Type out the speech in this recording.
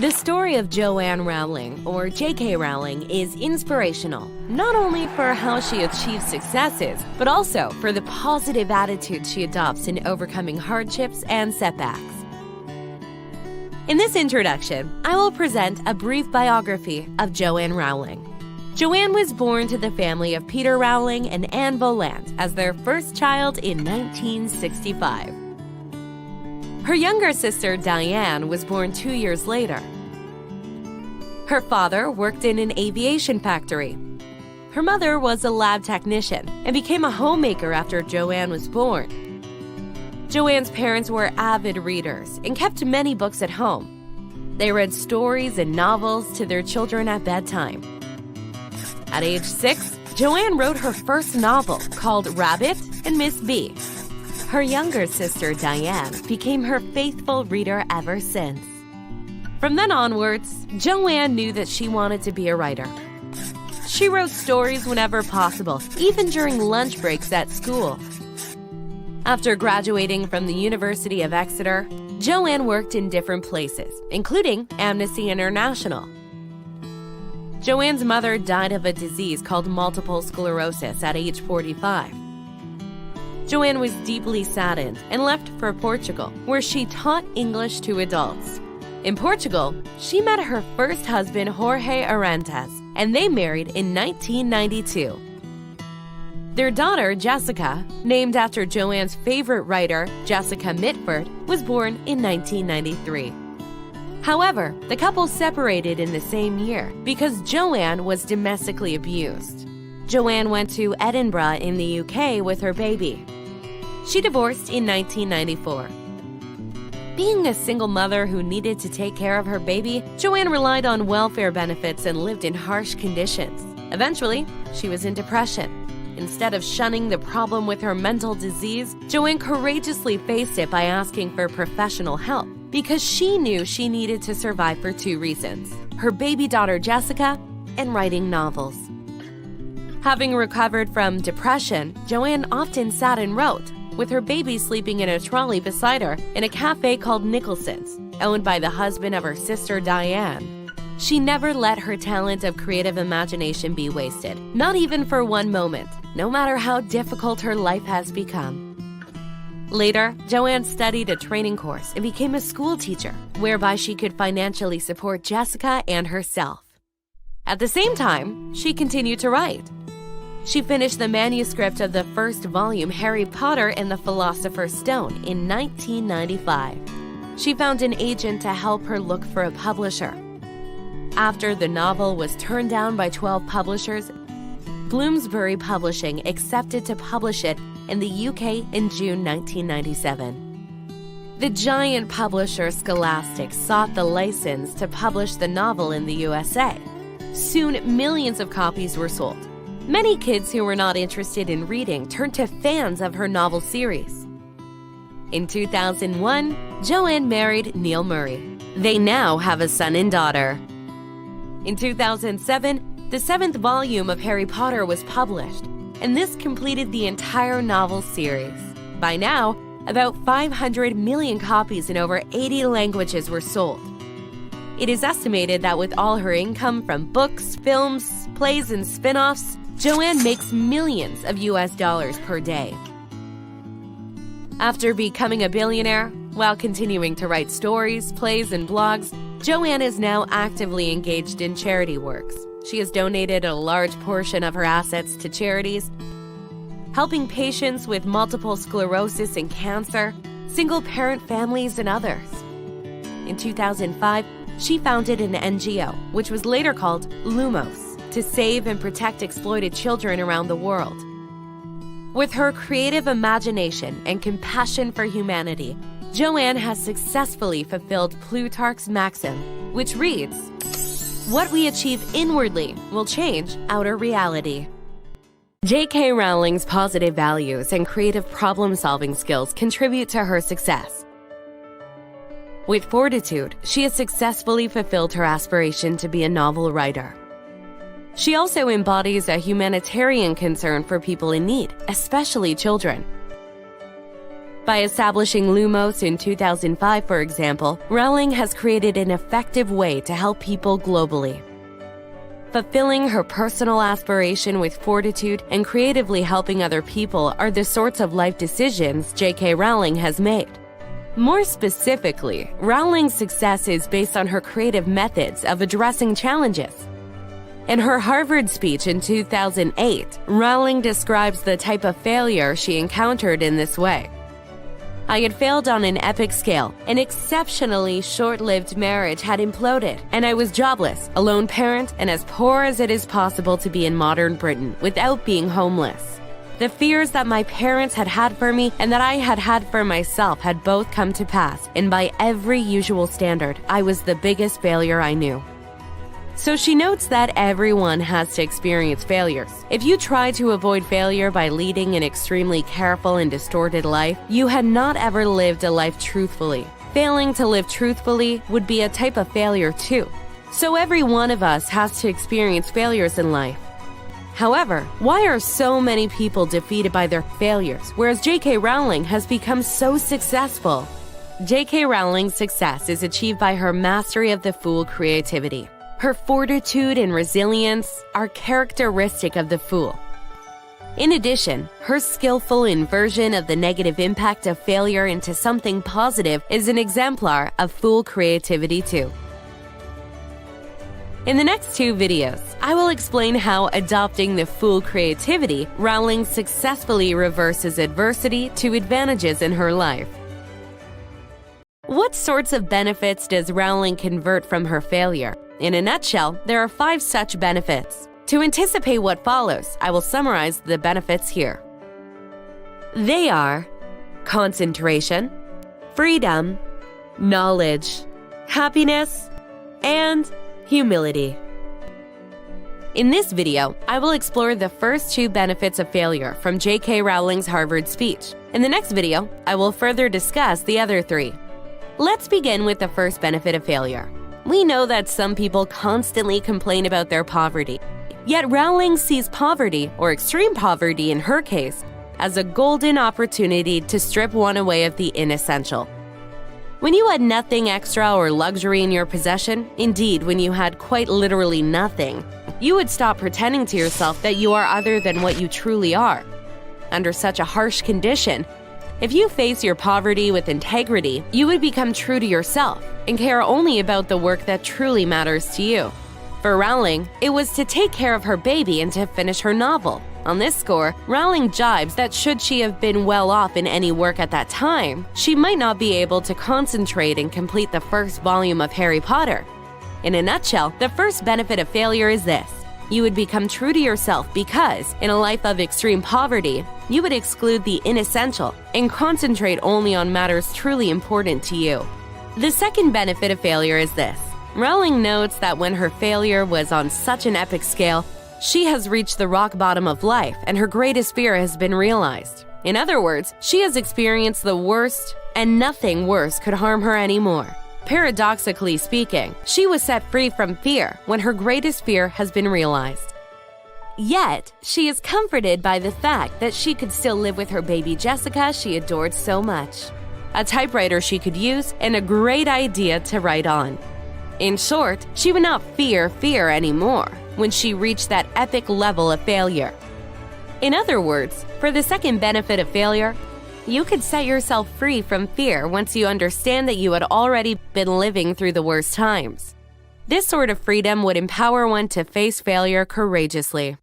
The story of Joanne Rowling, or J.K. Rowling, is inspirational, not only for how she achieves successes, but also for the positive attitude she adopts in overcoming hardships and setbacks. In this introduction, I will present a brief biography of Joanne Rowling. Joanne was born to the family of Peter Rowling and Anne Boland as their first child in 1965. Her younger sister, Diane, was born 2 years later. Her father worked in an aviation factory. Her mother was a lab technician and became a homemaker after Joanne was born. Joanne's parents were avid readers and kept many books at home. They read stories and novels to their children at bedtime. At age 6, Joanne wrote her first novel called Rabbit and Miss B. Her younger sister, Diane, became her faithful reader ever since. From then onwards, Joanne knew that she wanted to be a writer. She wrote stories whenever possible, even during lunch breaks at school. After graduating from the University of Exeter, Joanne worked in different places, including Amnesty International. Joanne's mother died of a disease called multiple sclerosis at age 45. Joanne was deeply saddened and left for Portugal, where she taught English to adults. In Portugal, she met her first husband, Jorge Arantes, and they married in 1992. Their daughter, Jessica, named after Joanne's favorite writer, Jessica Mitford, was born in 1993. However, the couple separated in the same year because Joanne was domestically abused. Joanne went to Edinburgh in the UK with her baby. She divorced in 1994. Being a single mother who needed to take care of her baby, Joanne relied on welfare benefits and lived in harsh conditions. Eventually, she was in depression. Instead of shunning the problem with her mental disease, Joanne courageously faced it by asking for professional help because she knew she needed to survive for 2 reasons: her baby daughter Jessica and writing novels. Having recovered from depression, Joanne often sat and wrote, with her baby sleeping in a trolley beside her in a cafe called Nicholson's, owned by the husband of her sister Diane. She never let her talent of creative imagination be wasted, not even for one moment, no matter how difficult her life has become. Later, Joanne studied a training course and became a school teacher, whereby she could financially support Jessica and herself. At the same time, she continued to write. She finished the manuscript of the first volume, Harry Potter and the Philosopher's Stone, in 1995. She found an agent to help her look for a publisher. After the novel was turned down by 12 publishers, Bloomsbury Publishing accepted to publish it in the UK in June 1997. The giant publisher Scholastic sought the license to publish the novel in the USA. Soon, millions of copies were sold. Many kids who were not interested in reading turned to fans of her novel series. In 2001, Joanne married Neil Murray. They now have a son and daughter. In 2007, the 7th volume of Harry Potter was published, and this completed the entire novel series. By now, about 500 million copies in over 80 languages were sold. It is estimated that with all her income from books, films, plays, and spin-offs, Joanne makes millions of US dollars per day. After becoming a billionaire, while continuing to write stories, plays, and blogs, Joanne is now actively engaged in charity works. She has donated a large portion of her assets to charities, helping patients with multiple sclerosis and cancer, single-parent families, and others. In 2005, she founded an NGO, which was later called Lumos, to save and protect exploited children around the world. With her creative imagination and compassion for humanity, Joanne has successfully fulfilled Plutarch's maxim, which reads, "What we achieve inwardly will change outer reality." J.K. Rowling's positive values and creative problem-solving skills contribute to her success. With fortitude, she has successfully fulfilled her aspiration to be a novel writer. She also embodies a humanitarian concern for people in need, especially children. By establishing Lumos in 2005, for example, Rowling has created an effective way to help people globally. Fulfilling her personal aspiration with fortitude and creatively helping other people are the sorts of life decisions J.K. Rowling has made. More specifically, Rowling's success is based on her creative methods of addressing challenges. In her Harvard speech in 2008, Rowling describes the type of failure she encountered in this way. I had failed on an epic scale. An exceptionally short-lived marriage had imploded, and I was jobless, a lone parent, and as poor as it is possible to be in modern Britain without being homeless. The fears that my parents had had for me and that I had had for myself had both come to pass, and by every usual standard, I was the biggest failure I knew. So she notes that everyone has to experience failures. If you try to avoid failure by leading an extremely careful and distorted life, you had not ever lived a life truthfully. Failing to live truthfully would be a type of failure too. So every one of us has to experience failures in life. However, why are so many people defeated by their failures, whereas J.K. Rowling has become so successful? J.K. Rowling's success is achieved by her mastery of the Fool creativity. Her fortitude and resilience are characteristic of the Fool. In addition, her skillful inversion of the negative impact of failure into something positive is an exemplar of Fool creativity too. In the next two videos, I will explain how adopting the Fool creativity, Rowling successfully reverses adversity to advantages in her life. What sorts of benefits does Rowling convert from her failure? In a nutshell, there are 5 such benefits. To anticipate what follows, I will summarize the benefits here. They are concentration, freedom, knowledge, happiness, and humility. In this video, I will explore the first 2 benefits of failure from J.K. Rowling's Harvard speech. In the next video, I will further discuss the other 3. Let's begin with the first benefit of failure. We know that some people constantly complain about their poverty. Yet Rowling sees poverty, or extreme poverty in her case, as a golden opportunity to strip one away of the inessential. When you had nothing extra or luxury in your possession, indeed when you had quite literally nothing, you would stop pretending to yourself that you are other than what you truly are. Under such a harsh condition, if you face your poverty with integrity, you would become true to yourself and care only about the work that truly matters to you. For Rowling, it was to take care of her baby and to finish her novel. On this score, Rowling jibes that should she have been well off in any work at that time, she might not be able to concentrate and complete the first volume of Harry Potter. In a nutshell, the first benefit of failure is this. You would become true to yourself because, in a life of extreme poverty, you would exclude the inessential and concentrate only on matters truly important to you. The second benefit of failure is this. Rowling notes that when her failure was on such an epic scale, she has reached the rock bottom of life and her greatest fear has been realized. In other words, she has experienced the worst and nothing worse could harm her anymore. Paradoxically speaking, she was set free from fear when her greatest fear has been realized. Yet, she is comforted by the fact that she could still live with her baby Jessica she adored so much, a typewriter she could use, and a great idea to write on. In short, she would not fear fear anymore when she reached that epic level of failure. In other words, for the second benefit of failure, you could set yourself free from fear once you understand that you had already been living through the worst times. This sort of freedom would empower one to face failure courageously.